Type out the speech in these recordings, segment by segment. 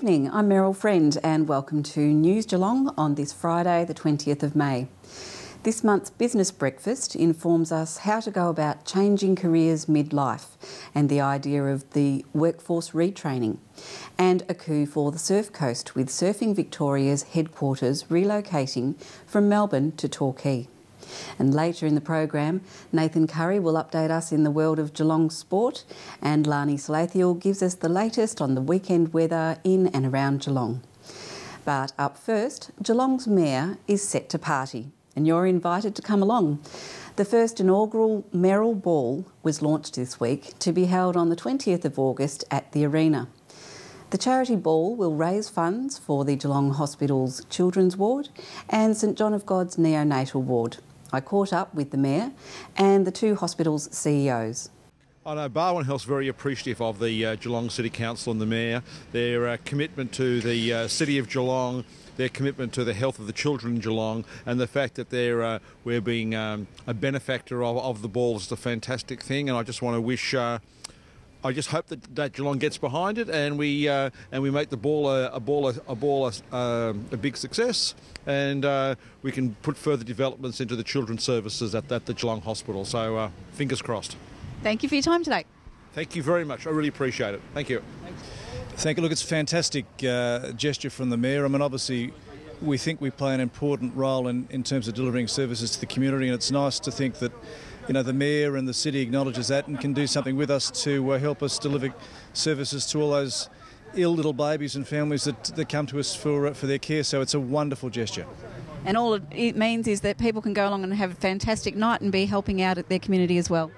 evening, I'm Merrill Friend and welcome to News Geelong on this Friday the 20th of May. This month's Business Breakfast informs us how to go about changing careers midlife and the idea of the workforce retraining, and a coup for the Surf Coast with Surfing Victoria's headquarters relocating from Melbourne to Torquay. And later in the program, Nathan Curry will update us in the world of Geelong sport, and Lani Salathiel gives us the latest on the weekend weather in and around Geelong. But up first, Geelong's Mayor is set to party, and you're invited to come along. The first inaugural Merrill Ball was launched this week to be held on the 20th of August at the Arena. The charity ball will raise funds for the Geelong Hospital's Children's Ward and St John of God's Neonatal Ward. I caught up with the Mayor and the two hospitals' CEOs. I know Barwon Health's very appreciative of the Geelong City Council and the Mayor, their commitment to the City of Geelong, their commitment to the health of the children in Geelong, and the fact that we're being a benefactor of the ball is a fantastic thing. And I just want to wish, I just hope that Geelong gets behind it and we make the ball a big success, and we can put further developments into the children's services at the Geelong Hospital. So fingers crossed. Thank you for your time today. Thank you very much. I really appreciate it. Thank you. Thank you. Look, it's a fantastic gesture from the Mayor. I mean, obviously, we think we play an important role in terms of delivering services to the community, and it's nice to think that, you know, the Mayor and the City acknowledges that and can do something with us to help us deliver services to all those ill little babies and families that come to us for their care. So it's a wonderful gesture. And all it means is that people can go along and have a fantastic night and be helping out at their community as well.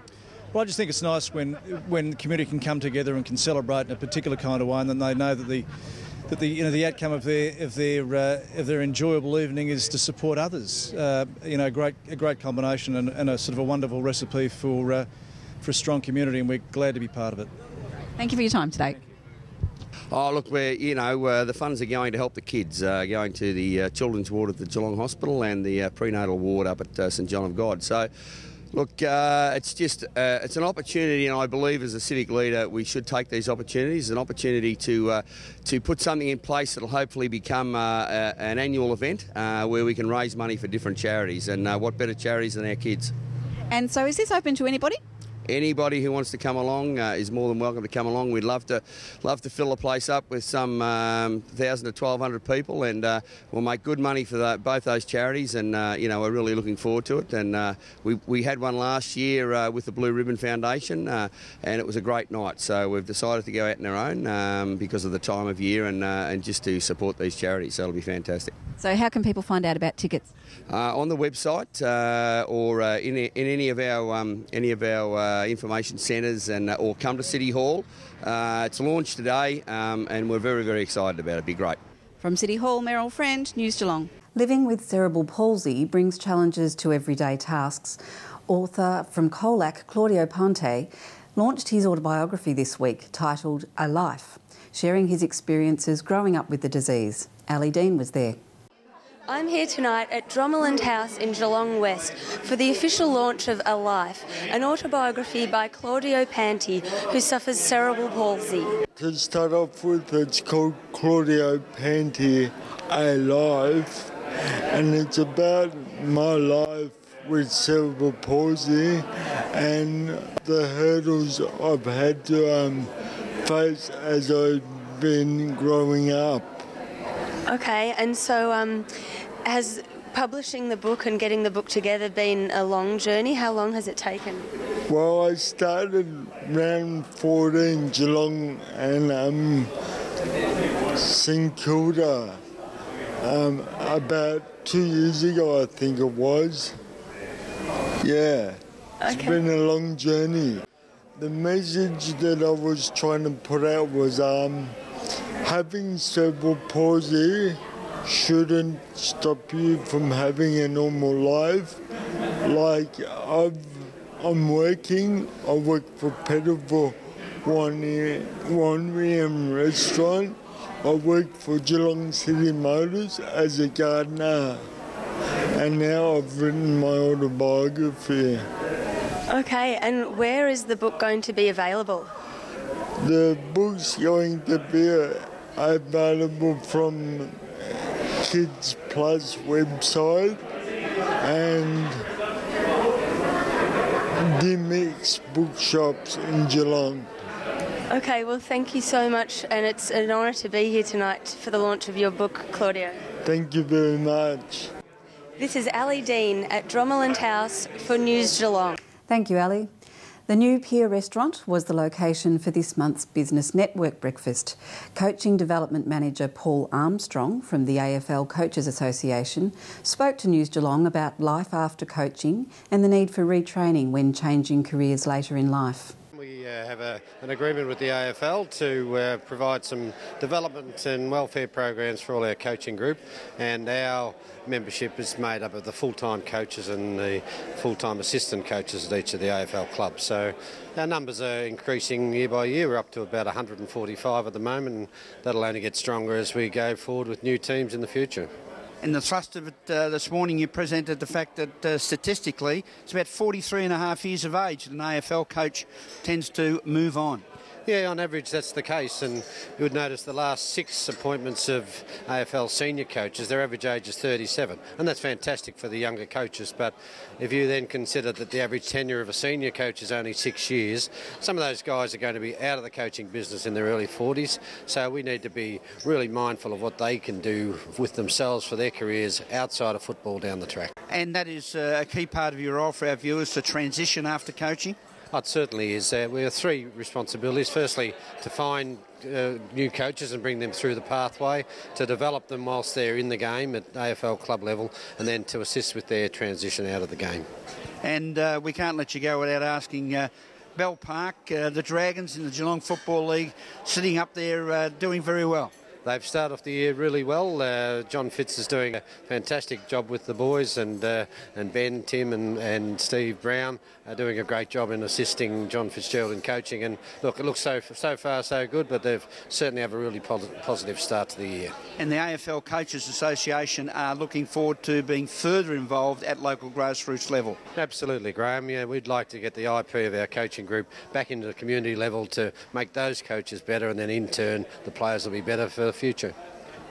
Well, I just think it's nice when the community can come together and can celebrate in a particular kind of way, and then they know that the outcome of their enjoyable evening is to support others. A great combination and a sort of a wonderful recipe for a strong community, and we're glad to be part of it. Thank you for your time today. Oh, look, the funds are going to help the kids, going to the children's ward at the Geelong Hospital and the prenatal ward up at St John of God. So, look, it's an opportunity, and I believe as a civic leader we should take these opportunities, an opportunity to put something in place that will hopefully become an annual event where we can raise money for different charities, and what better charities than our kids. And so is this open to anybody? Anybody who wants to come along is more than welcome to come along. We'd love to fill the place up with some 1,000 to 1,200 people, and we'll make good money for both those charities. And we're really looking forward to it. And we had one last year with the Blue Ribbon Foundation, and it was a great night. So we've decided to go out on our own because of the time of year and just to support these charities. So it'll be fantastic. So how can people find out about tickets? On the website or in any of our information centres, or come to City Hall. It's launched today, and we're very, very excited about it. It'll be great. From City Hall, Merrill Friend, News Geelong. Living with cerebral palsy brings challenges to everyday tasks. Author from Colac, Claudia Aponte, launched his autobiography this week titled A Life, sharing his experiences growing up with the disease. Ali Dean was there. I'm here tonight at Dromoland House in Geelong West for the official launch of A Life, an autobiography by Claudia Aponte, who suffers cerebral palsy. To start off with, it's called Claudia Aponte, A Life, and it's about my life with cerebral palsy and the hurdles I've had to face as I've been growing up. Okay, and so has publishing the book and getting the book together been a long journey? How long has it taken? Well, I started around 14 Geelong and St Kilda about 2 years ago, I think it was. Yeah, it's been a long journey. The message that I was trying to put out was having cerebral palsy shouldn't stop you from having a normal life. Like, I'm working, I work for Pt1 and restaurant. I work for Geelong City Motors as a gardener. And now I've written my autobiography. Okay, and where is the book going to be available? The book's going to be available from Kids Plus website and the Mix bookshops in Geelong. Okay, well, thank you so much, and it's an honour to be here tonight for the launch of your book, Claudia. Thank you very much. This is Ali Dean at Dromoland House for News Geelong. Thank you, Ali. The new Pier restaurant was the location for this month's Business Network breakfast. Coaching Development Manager Paul Armstrong from the AFL Coaches Association spoke to News Geelong about life after coaching and the need for retraining when changing careers later in life. We have an agreement with the AFL to provide some development and welfare programs for all our coaching group, and our membership is made up of the full-time coaches and the full-time assistant coaches at each of the AFL clubs. So our numbers are increasing year by year. We're up to about 145 at the moment, and that'll only get stronger as we go forward with new teams in the future. In the thrust of it this morning, you presented the fact that statistically it's about 43 and a half years of age that an AFL coach tends to move on. Yeah, on average that's the case, and you would notice the last 6 appointments of AFL senior coaches, their average age is 37, and that's fantastic for the younger coaches. But if you then consider that the average tenure of a senior coach is only 6 years, some of those guys are going to be out of the coaching business in their early 40s, so we need to be really mindful of what they can do with themselves for their careers outside of football down the track. And that is a key part of your role for our viewers, to transition after coaching? Oh, it certainly is. We have 3 responsibilities. Firstly, to find new coaches and bring them through the pathway, to develop them whilst they're in the game at AFL club level, and then to assist with their transition out of the game. And we can't let you go without asking, Bell Park, the Dragons in the Geelong Football League, sitting up there doing very well. They've started off the year really well. John Fitz is doing a fantastic job with the boys, and Ben, Tim and Steve Brown are doing a great job in assisting John Fitzgerald in coaching. And look, it looks so far so good, but they've certainly have a really positive start to the year. And the AFL Coaches Association are looking forward to being further involved at local grassroots level. Absolutely, Graham. Yeah, we'd like to get the IP of our coaching group back into the community level to make those coaches better, and then in turn the players will be better for the future.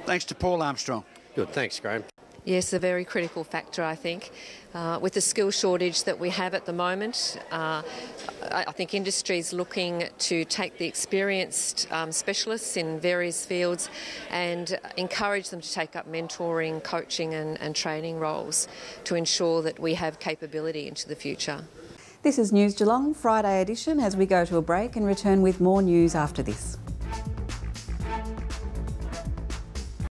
Thanks to Paul Armstrong. Good, thanks, Graham. Yes, a very critical factor, I think. With the skill shortage that we have at the moment, I think industry's looking to take the experienced specialists in various fields and encourage them to take up mentoring, coaching and training roles to ensure that we have capability into the future. This is News Geelong Friday edition, as we go to a break and return with more news after this.